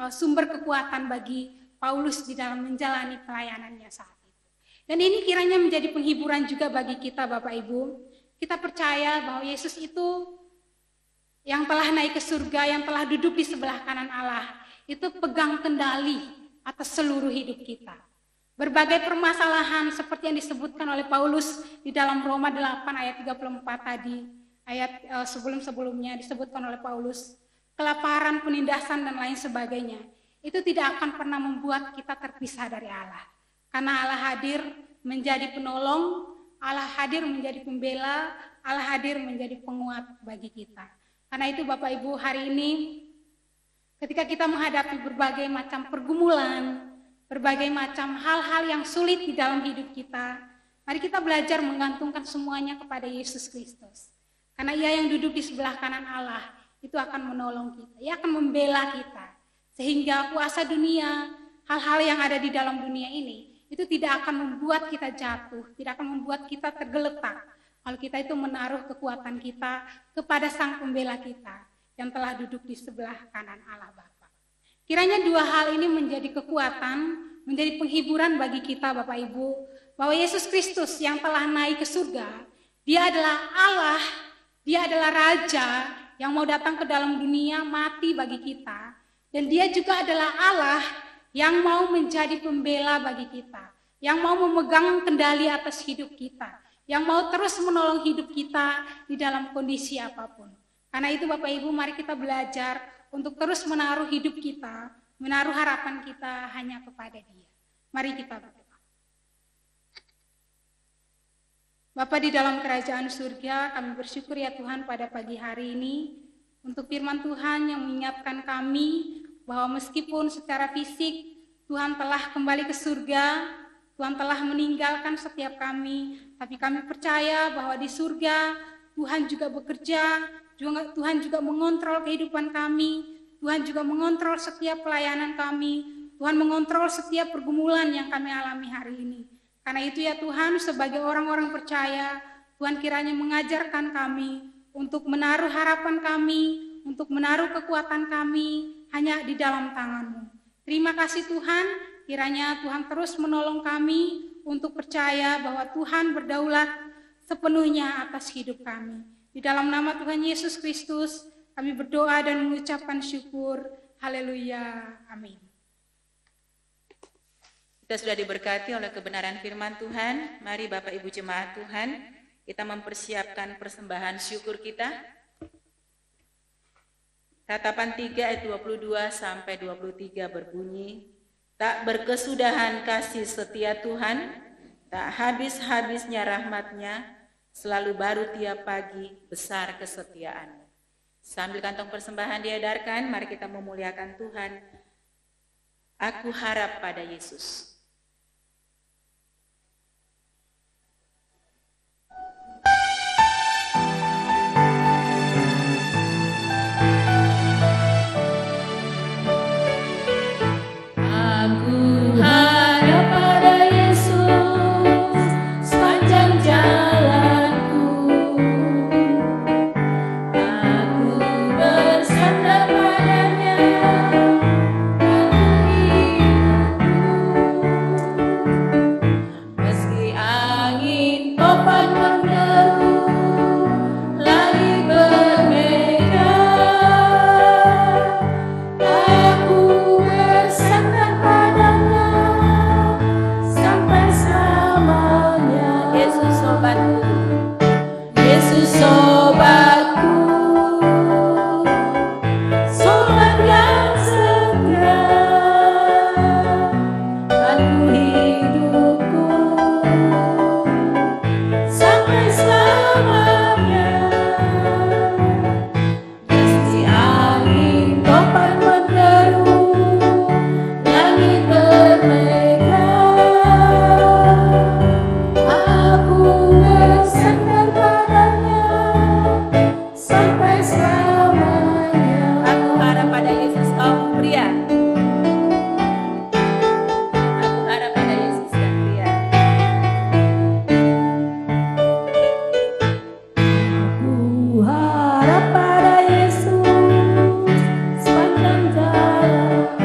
sumber kekuatan bagi Paulus di dalam menjalani pelayanannya saat itu. Dan ini kiranya menjadi penghiburan juga bagi kita Bapak Ibu. Kita percaya bahwa Yesus itu yang telah naik ke surga, yang telah duduk di sebelah kanan Allah, itu pegang kendali atas seluruh hidup kita. Berbagai permasalahan seperti yang disebutkan oleh Paulus di dalam Roma 8 ayat 34 tadi, ayat sebelum-sebelumnya disebutkan oleh Paulus, kelaparan, penindasan, dan lain sebagainya, itu tidak akan pernah membuat kita terpisah dari Allah. Karena Allah hadir menjadi penolong, Allah hadir menjadi pembela, Allah hadir menjadi penguat bagi kita. Karena itu Bapak Ibu, hari ini ketika kita menghadapi berbagai macam pergumulan, berbagai macam hal-hal yang sulit di dalam hidup kita, mari kita belajar menggantungkan semuanya kepada Yesus Kristus. Karena Ia yang duduk di sebelah kanan Allah, itu akan menolong kita, Ia akan membela kita. Sehingga kuasa dunia, hal-hal yang ada di dalam dunia ini, itu tidak akan membuat kita jatuh, tidak akan membuat kita tergeletak. Kalau kita itu menaruh kekuatan kita kepada Sang Pembela kita, yang telah duduk di sebelah kanan Allah Bapa. Kiranya dua hal ini menjadi kekuatan, menjadi penghiburan bagi kita Bapak Ibu, bahwa Yesus Kristus yang telah naik ke surga, Dia adalah Allah, Dia adalah Raja yang mau datang ke dalam dunia mati bagi kita, dan Dia juga adalah Allah yang mau menjadi pembela bagi kita, yang mau memegang kendali atas hidup kita, yang mau terus menolong hidup kita di dalam kondisi apapun. Karena itu Bapak Ibu, mari kita belajar untuk terus menaruh hidup kita, menaruh harapan kita hanya kepada Dia. Mari kita berdoa. Bapa di dalam kerajaan surga, kami bersyukur ya Tuhan pada pagi hari ini untuk firman Tuhan yang mengingatkan kami bahwa meskipun secara fisik Tuhan telah kembali ke surga, Tuhan telah meninggalkan setiap kami, tapi kami percaya bahwa di surga Tuhan juga bekerja, Tuhan juga mengontrol kehidupan kami, Tuhan juga mengontrol setiap pelayanan kami, Tuhan mengontrol setiap pergumulan yang kami alami hari ini. Karena itu ya Tuhan, sebagai orang-orang percaya, Tuhan kiranya mengajarkan kami untuk menaruh harapan kami, untuk menaruh kekuatan kami hanya di dalam tangan-Mu. Terima kasih Tuhan, kiranya Tuhan terus menolong kami untuk percaya bahwa Tuhan berdaulat sepenuhnya atas hidup kami. Di dalam nama Tuhan Yesus Kristus, kami berdoa dan mengucapkan syukur. Haleluya. Amin. Kita sudah diberkati oleh kebenaran firman Tuhan. Mari Bapak Ibu jemaat Tuhan, kita mempersiapkan persembahan syukur kita. Tatapan 3 ayat 22 sampai 23 berbunyi, tak berkesudahan kasih setia Tuhan, tak habis-habisnya rahmat-Nya, selalu baru tiap pagi, besar kesetiaan-Nya. Sambil kantong persembahan diedarkan, mari kita memuliakan Tuhan. Aku harap pada Yesus. Aku harap pada Yesus sepanjang jalanku. Aku bersandar padanya dalam hidupku. Meski angin topan menderu, langit bermega, aku bersandar padanya sampai selamanya. Yesus sobatku, Yesus sobatku, sobat yang setia, pandu hidupku sampai selamanya. Meski angin topan menderu, langit bermega, aku bersandar padanya sampai selamanya. Aku harap pada Yesus kaum pria. Aku harap pada Yesus dan pria. Aku harap pada Yesus sepanjang jalan.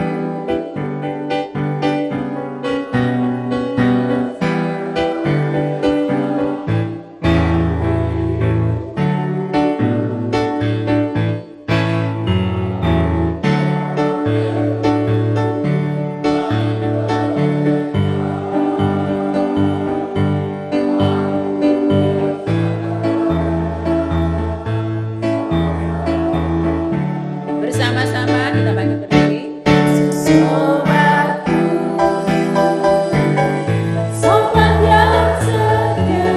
Bersama-sama kita bangkit berdiri. Sobatku, sobat yang setia,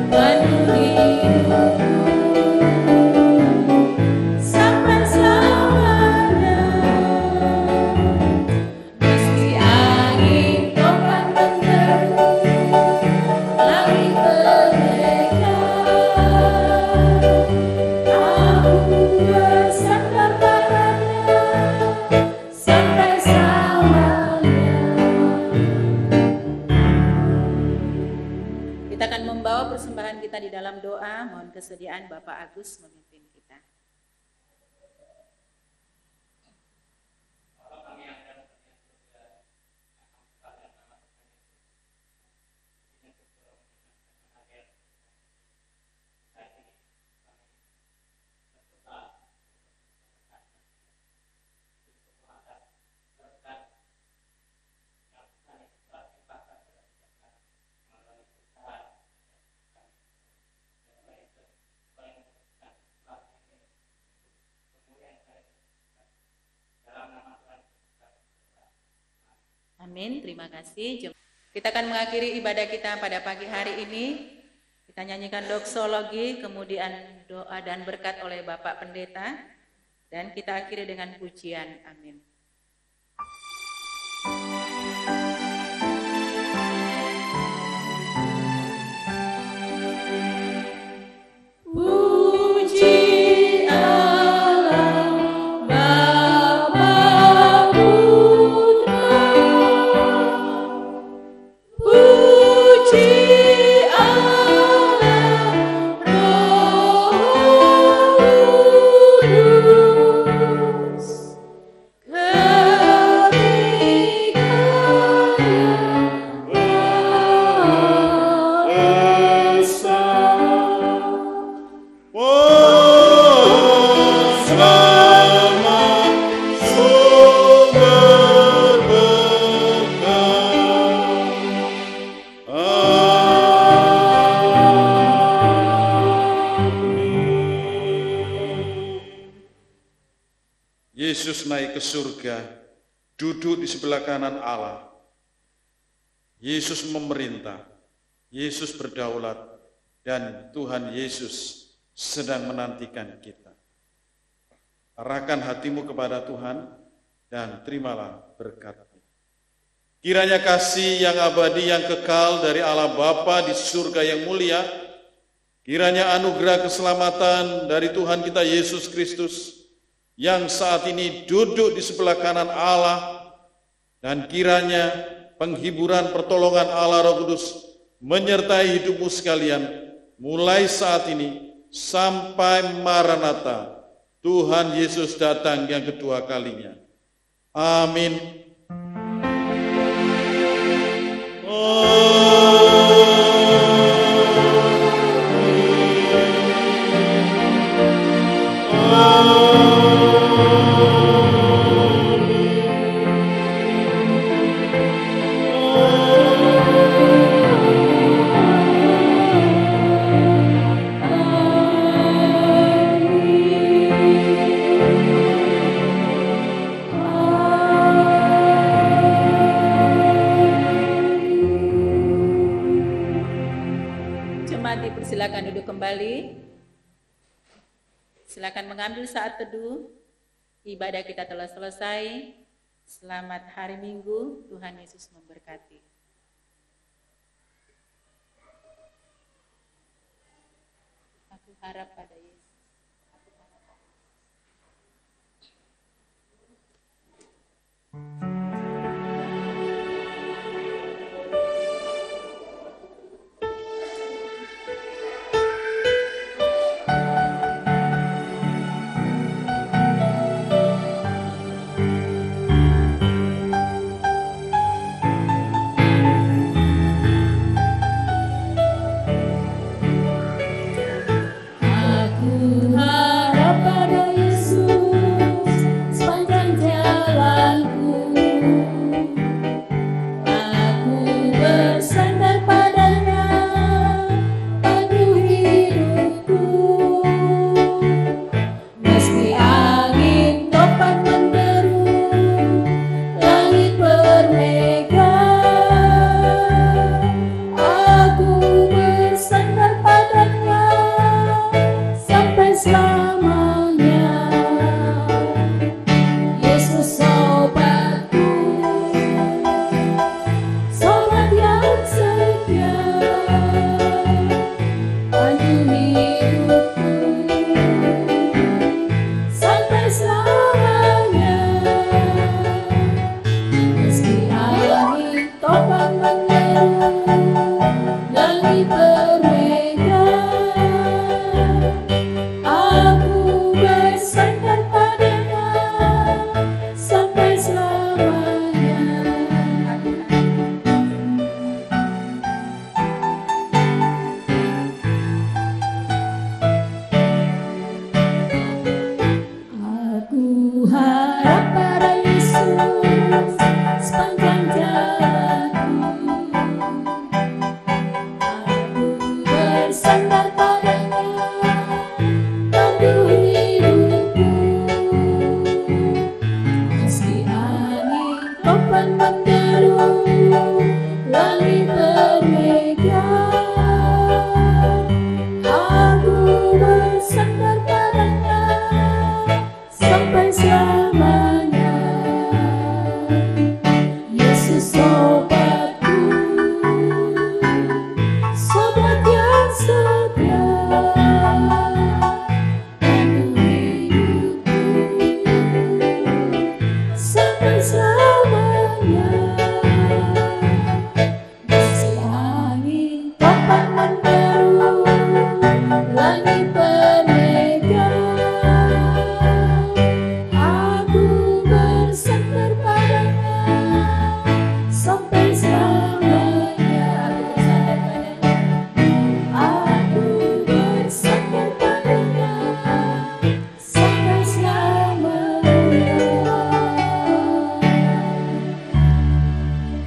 pandu hidupku sampai selamanya. Meski angin topan menderu, langit bermega, aku bersandar padanya sampai selamanya. Kita akan membawa persembahan kita di dalam doa. Mohon kesediaan Bapak Agus memimpin kita. Amin, terima kasih. Kita akan mengakhiri ibadah kita pada pagi hari ini. Kita nyanyikan doksologi, kemudian doa dan berkat oleh Bapak Pendeta, dan kita akhiri dengan pujian. Amin. Puji Allah Bapa Putra, puji Allah Roh Kudus, Yesus naik ke surga, duduk di sebelah kanan Allah. Yesus memerintah, Yesus berdaulat, dan Tuhan Yesus sedang menantikan kita. Arahkan hatimu kepada Tuhan dan terimalah berkat-Nya. Kiranya kasih yang abadi, yang kekal dari Allah Bapa di surga yang mulia, kiranya anugerah keselamatan dari Tuhan kita Yesus Kristus, yang saat ini duduk di sebelah kanan Allah, dan kiranya penghiburan pertolongan Allah Roh Kudus menyertai hidupmu sekalian mulai saat ini sampai Maranatha, Tuhan Yesus datang yang kedua kalinya. Amin. Silakan duduk kembali. Silakan mengambil saat teduh. Ibadah kita telah selesai. Selamat hari Minggu. Tuhan Yesus memberkati. Aku harap pada Yesus. Aku bersama